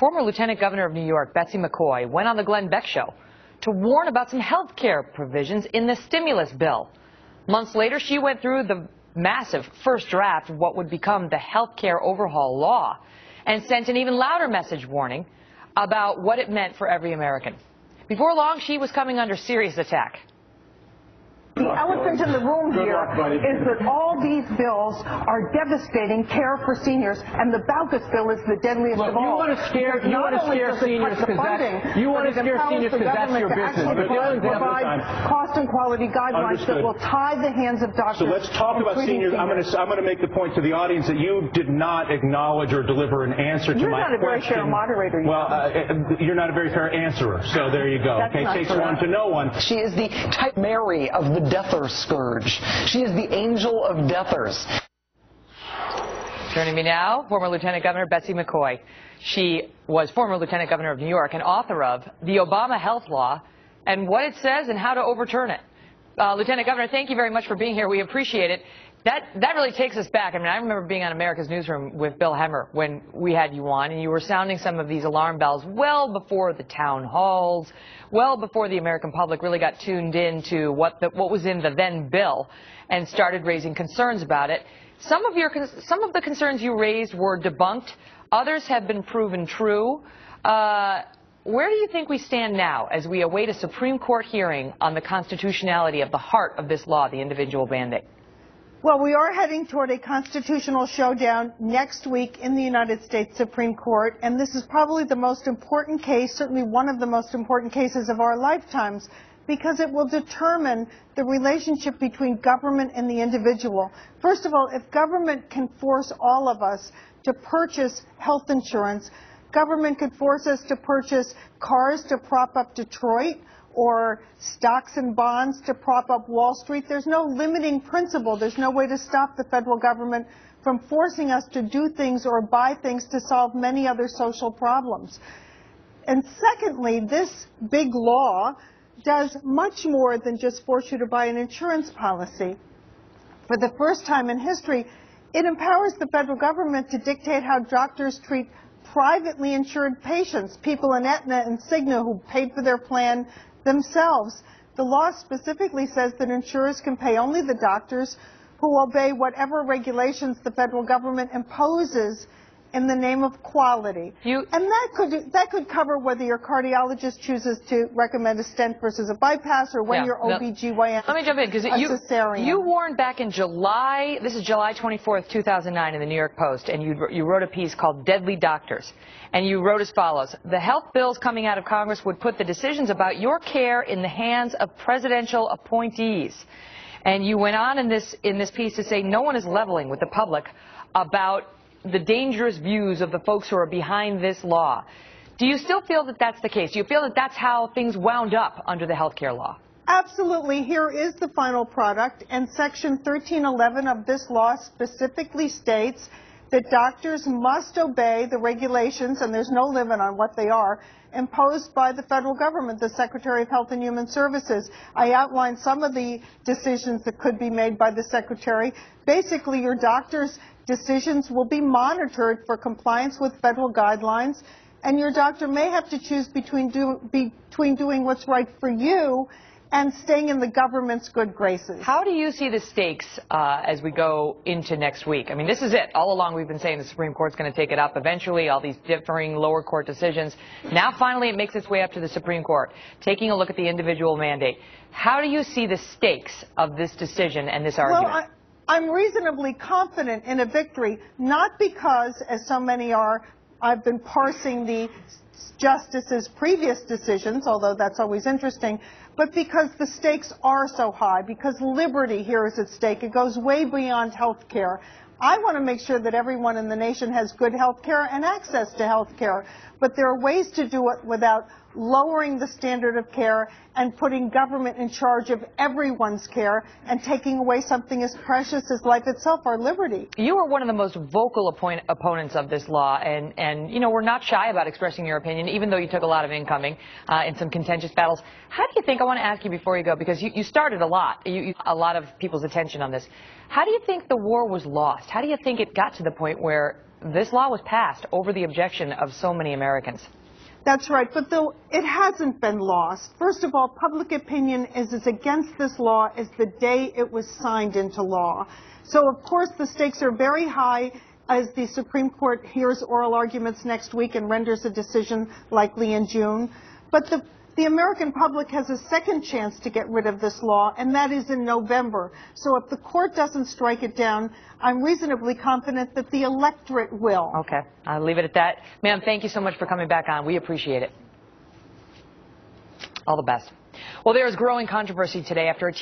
Former Lieutenant Governor of New York, Betsy McCaughey, went on the Glenn Beck show to warn about some health care provisions in the stimulus bill. Months later, she went through the massive first draft of what would become the health care overhaul law and sent an even louder message warning about what it meant for every American. Before long, she was coming under serious attack. The elephant in the room here is that all these bills are devastating care for seniors, and the Baucus bill is the deadliest of all. You want to scare seniors because that's your business. But provide cost and quality guidelines that will tie the hands of doctors. So let's talk about seniors. I'm going to make the point to the audience that you did not acknowledge or deliver an answer to my question. You're not a very fair moderator. You're not a very fair answerer. So there you go. Okay, takes one to know one. She is the type Mary of the deather scourge. She is the angel of deathers. Joining me now, former Lieutenant Governor Betsy McCaughey. She was former Lieutenant Governor of New York and author of the Obama Health Law and what it says and how to overturn it. Lieutenant Governor, thank you very much for being here. We appreciate it. That really takes us back. I mean, I remember being on America's Newsroom with Bill Hemmer when we had you on, and you were sounding some of these alarm bells well before the town halls, well before the American public really got tuned in to what was in the then bill and started raising concerns about it. Some of the concerns you raised were debunked. Others have been proven true. Where do you think we stand now as we await a Supreme Court hearing on the constitutionality of the heart of this law, the individual mandate? Well, we are heading toward a constitutional showdown next week in the United States Supreme Court, and this is probably the most important case, certainly one of the most important cases of our lifetimes, because it will determine the relationship between government and the individual. First of all, if government can force all of us to purchase health insurance, government could force us to purchase cars to prop up Detroit, or stocks and bonds to prop up Wall Street. There's no limiting principle. There's no way to stop the federal government from forcing us to do things or buy things to solve many other social problems. And secondly, this big law does much more than just force you to buy an insurance policy. For the first time in history, it empowers the federal government to dictate how doctors treat privately insured patients, people in Aetna and Cigna who paid for their plan themselves. The law specifically says that insurers can pay only the doctors who obey whatever regulations the federal government imposes in the name of quality. And that could cover whether your cardiologist chooses to recommend a stent versus a bypass, or when your OBGYN. Let me jump in, because you warned back in July, this is July 24th, 2009 in the New York Post, and you wrote a piece called Deadly Doctors. And you wrote as follows: the health bills coming out of Congress would put the decisions about your care in the hands of presidential appointees. And you went on in this piece to say no one is leveling with the public about the dangerous views of the folks who are behind this law. Do you still feel that that's the case? Do you feel that that's how things wound up under the health care law? Absolutely. Here is the final product, and Section 1311 of this law specifically states that doctors must obey the regulations, and there's no limit on what they are, imposed by the federal government, the Secretary of Health and Human Services. I outlined some of the decisions that could be made by the Secretary. Basically, your doctor's decisions will be monitored for compliance with federal guidelines, and your doctor may have to choose between doing what's right for you and staying in the government's good graces. How do you see the stakes as we go into next week? I mean, this is it. All along we've been saying the Supreme Court's going to take it up eventually, all these differing lower court decisions. Now finally it makes its way up to the Supreme Court, taking a look at the individual mandate. How do you see the stakes of this decision and this argument? Well, I'm reasonably confident in a victory, not because, as so many are, I've been parsing the justices' previous decisions, although that's always interesting, but because the stakes are so high, because liberty here is at stake. It goes way beyond health care. I want to make sure that everyone in the nation has good health care and access to health care, but there are ways to do it without lowering the standard of care and putting government in charge of everyone's care and taking away something as precious as life itself, our liberty. You are one of the most vocal opponents of this law, and you know, we're not shy about expressing your opinion, even though you took a lot of incoming in some contentious battles. How do you think, I want to ask you before you go, because you started a lot of people's attention on this. How do you think the war was lost? How do you think it got to the point where this law was passed over the objection of so many Americans. That's right, but though it hasn't been lost. First of all, public opinion is as against this law as the day it was signed into law. So, of course, the stakes are very high as the Supreme Court hears oral arguments next week and renders a decision likely in June. But the American public has a second chance to get rid of this law, and that is in November. So if the court doesn't strike it down, I'm reasonably confident that the electorate will. Okay, I'll leave it at that. Ma'am, thank you so much for coming back on. We appreciate it. All the best. Well, there is growing controversy today after a